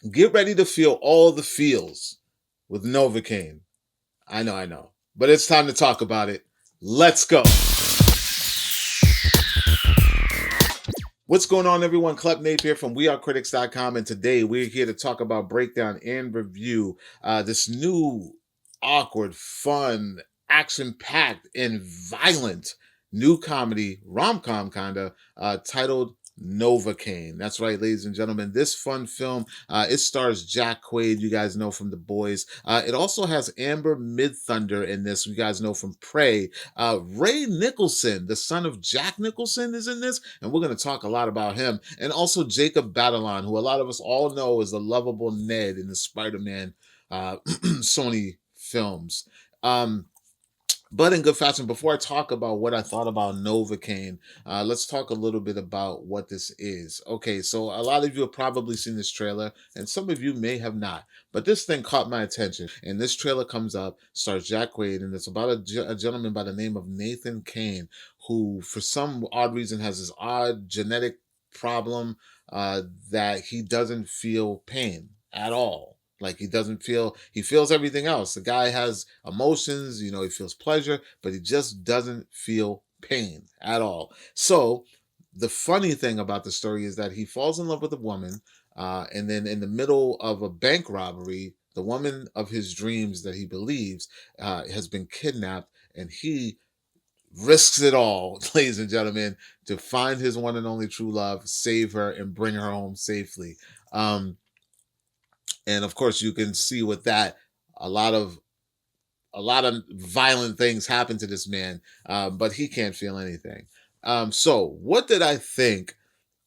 Get ready to feel all the feels with Novocaine. I know. But it's time to talk about it. Let's go. What's going on, everyone? Klep Napier from wearecritics.com, and today we're here to talk about, breakdown, and review this new, awkward, fun, action-packed, and violent new comedy, rom-com kind of, titled Novocaine. That's right, ladies and gentlemen. This fun film, it stars Jack Quaid, you guys know from The Boys. It also has Amber Mid Thunder in this, you guys know from Prey. Ray Nicholson, the son of Jack Nicholson, is in this, and we're going to talk a lot about him. And also Jacob Batalon, who a lot of us all know is the lovable Ned in the Spider-Man Sony films. But in good fashion, before I talk about what I thought about Novocaine, let's talk a little bit about what this is. Okay, so a lot of you have probably seen this trailer, and some of you may have not. But this thing caught my attention, and this trailer comes up, stars Jack Quaid, and it's about a gentleman by the name of Nathan Caine, who, for some odd reason, has this odd genetic problem that he doesn't feel pain at all. Like he feels everything else. The guy has emotions, he feels pleasure, but he just doesn't feel pain at all. So the funny thing about the story is that he falls in love with a woman, and then in the middle of a bank robbery, the woman of his dreams that he believes has been kidnapped, and he risks it all, ladies and gentlemen, to find his one and only true love, save her, and bring her home safely. Um, and of course you can see with that a lot of violent things happen to this man, but he can't feel anything. So what did I think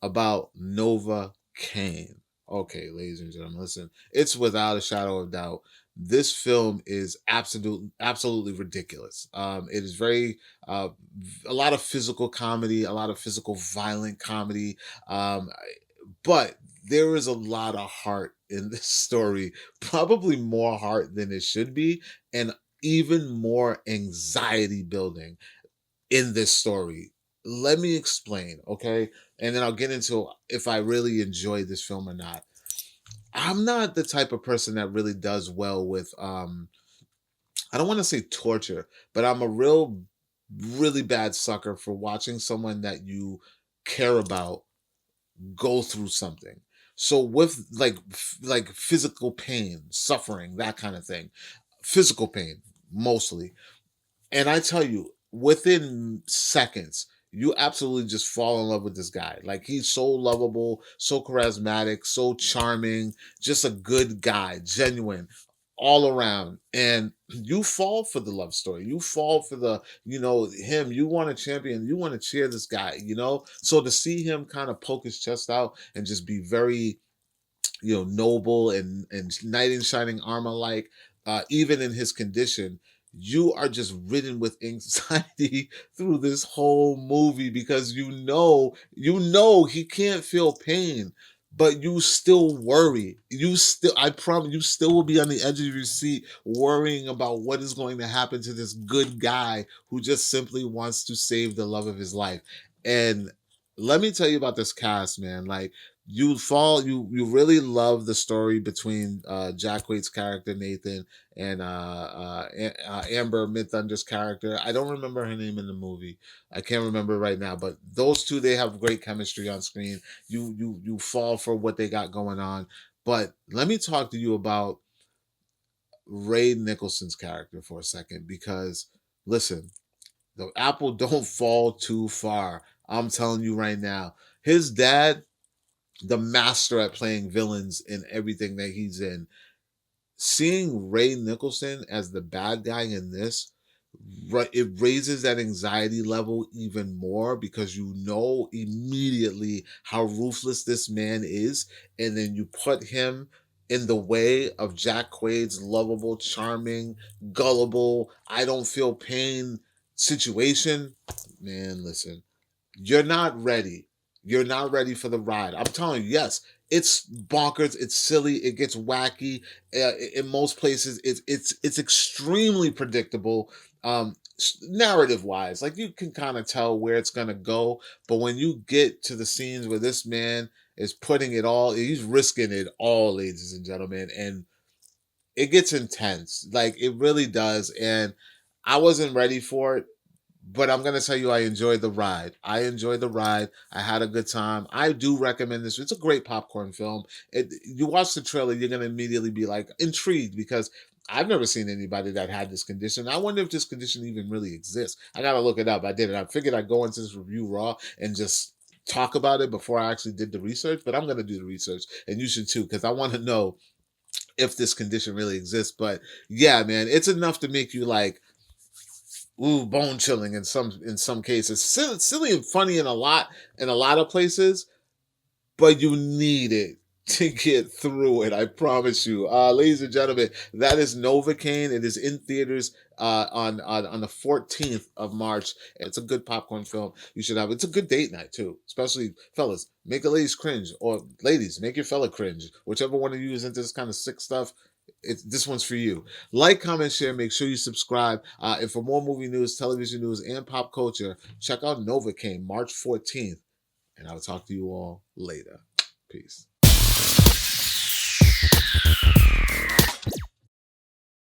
about Nova Kane? Okay, ladies and gentlemen, listen, it's without a shadow of doubt, this film is absolutely ridiculous. It is very a lot of physical comedy, a lot of physical violent comedy, um, but there is a lot of heart in this story, probably more heart than it should be, and even more anxiety building in this story. Let me explain, okay? And then I'll get into if I really enjoyed this film or not. I'm not the type of person that really does well with I don't want to say torture, but I'm a really bad sucker for watching someone that you care about go through something. So with like physical pain, suffering, that kind of thing. Physical pain mostly. And I tell you, within seconds, you absolutely just fall in love with this guy. Like, he's so lovable, so charismatic, so charming, just a good guy, genuine all around. And you fall for the love story. You fall for him. You want to champion, you want to cheer this guy. So to see him kind of poke his chest out and just be very, noble and knight in shining armor, like, even in his condition, you are just ridden with anxiety through this whole movie, because you know he can't feel pain, but you still worry. I promise, you still will be on the edge of your seat worrying about what is going to happen to this good guy who just simply wants to save the love of his life. And let me tell you about this cast, man. Like, you really love the story between Jack Quaid's character Nathan and Amber Mid Thunder's character. I don't remember her name in the movie. I can't remember right now, but those two, they have great chemistry on screen. You fall for what they got going on. But let me talk to you about Ray Nicholson's character for a second, because listen, the apple don't fall too far. I'm telling you right now. His dad, the master at playing villains in everything that he's in. Seeing Ray Nicholson as the bad guy in this, it raises that anxiety level even more, because you know immediately how ruthless this man is, and then you put him in the way of Jack Quaid's lovable, charming, gullible, I don't feel pain situation. Man, listen, you're not ready. You're not ready for the ride. I'm telling you, yes, it's bonkers. It's silly. It gets wacky. In most places, it's extremely predictable. narrative wise, like you can kind of tell where it's gonna go. But when you get to the scenes where this man is putting it all, he's risking it all, ladies and gentlemen, and it gets intense. Like it really does. And I wasn't ready for it, but I'm gonna tell you, I enjoyed the ride. I enjoyed the ride. I had a good time. I do recommend this. It's a great popcorn film. You watch the trailer, you're gonna immediately be like intrigued because I've never seen anybody that had this condition. I wonder if this condition even really exists. I gotta look it up. I did it. I figured I'd go into this review raw and just talk about it before I actually did the research. But I'm gonna do the research, and you should too, because I want to know if this condition really exists. But yeah, man, it's enough to make you like, ooh, bone chilling in some cases. Silly and funny in a lot of places, but you need it to get through it. I promise you. Ladies and gentlemen, that is Novocaine. It is in theaters on the 14th of March. It's a good popcorn film. You should have. It's a good date night too, especially fellas. Make a ladies cringe, or ladies make your fella cringe. Whichever one of you is into this kind of sick stuff. This one's for you. Like, comment, share. Make sure you subscribe. And for more movie news, television news, and pop culture, check out Novocaine March 14th. And I'll talk to you all later. Peace.